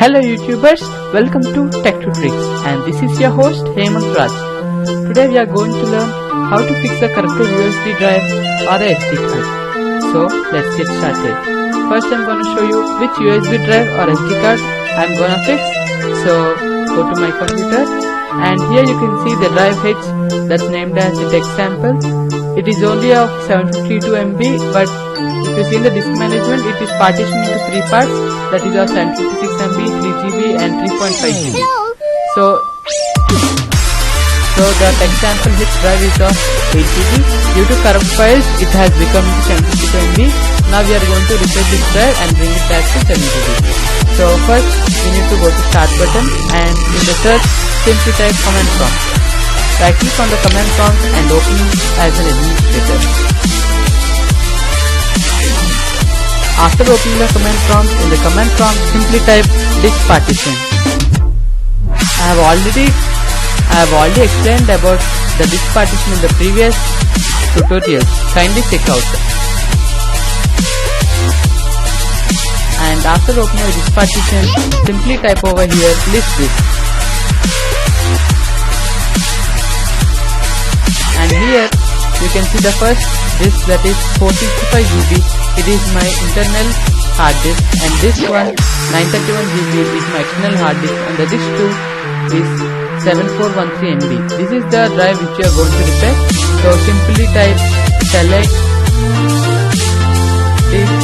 Hello YouTubers, welcome to Tech2Tricks and this is your host Hemant Raj. Today we are going to learn how to fix the corrupted USB drive or a SD card. So let's get started. First I'm going to show you which USB drive or SD card I'm going to fix. So go to my computer and here you can see the drive H that's named as a text sample. It is only of 752 MB, but if you see in the disk management, it is partitioned into 3 parts, that is of 756 MB, 3GB and 3.5 GB. So the text sample H drive is of 8 GB. Due to corrupt files, it has become 752 MB. Now we are going to reset this drive and bring it back to 7 GB. So first we need to go to start button and in the search simply type command prompt. Right click on the command prompt and open as an administrator. After opening the command prompt, in the command prompt simply type disk partition. I have already explained about the disk partition in the previous tutorials. Kindly check out. And after opening the disk partition, simply type over here list disk. And here you can see the first disk, that is 465 GB. It is my internal hard disk, and this one 931 GB is my external hard disk, and the disk 2 is 7413 MB. This is the drive which you are going to repair. So simply type select disk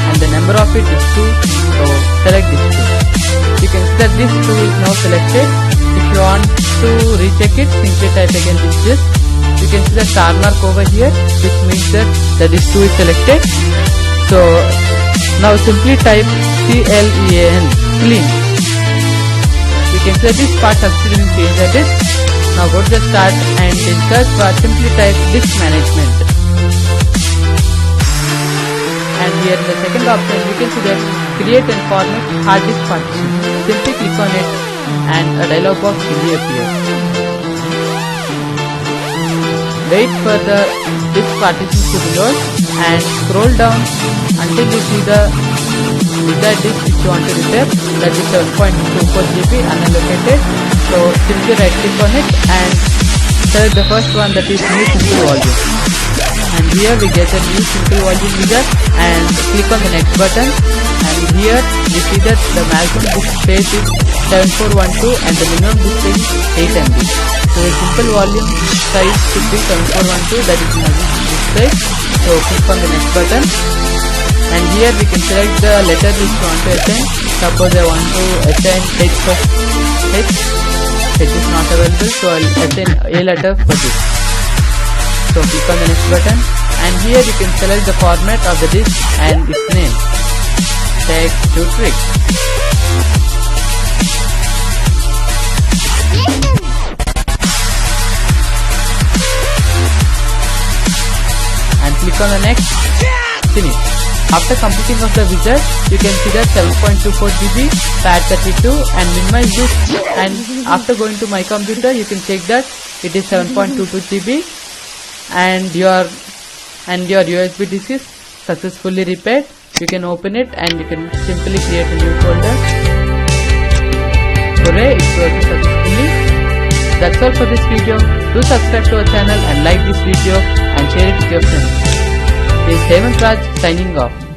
and the number of it is 2. So select disk 2. You can see that disk 2 is now selected. If you want to recheck it, simply type again this disk. You can see the star mark over here, which means that the disk 2 is selected. So now simply type CLEAN, clean. You can see this part succeeded in cleaning the disk. Now go to the start and in search bar simply type disk management. And here in the second option you can see that create and format hard disk partition. Simply click on it and a dialog box will appear. Wait for the disk partitions to load and scroll down until you see the desired disk which you want to repair, that is 7.24 GB unallocated. So simply right click on it and select the first one, that is new simple volume. And here we get a new simple volume user and click on the next button, and here we see that the maximum disk space is 7412 and the minimum disk space is 8 MB. So the simple volume size should be 7412, that is maximum disk space. So click on the next button and here we can select the letter which you want to assign. Suppose I want to assign H first. H is not available, so I will assign a letter for this. So click on the next button and here you can select the format of the disk and its name, Tech2Tricks. And click on the next, finish. After completing of the wizard, you can see that 7.24 GB, FAT32 and minimize this, and after going to my computer you can check that it is 7.22 GB and your USB disk is successfully repaired. You can open it and you can simply create a new folder. Hooray, it's working successfully. That's all for this video. Do subscribe to our channel and like this video and share it with your friends. This is Hemant Raj signing off.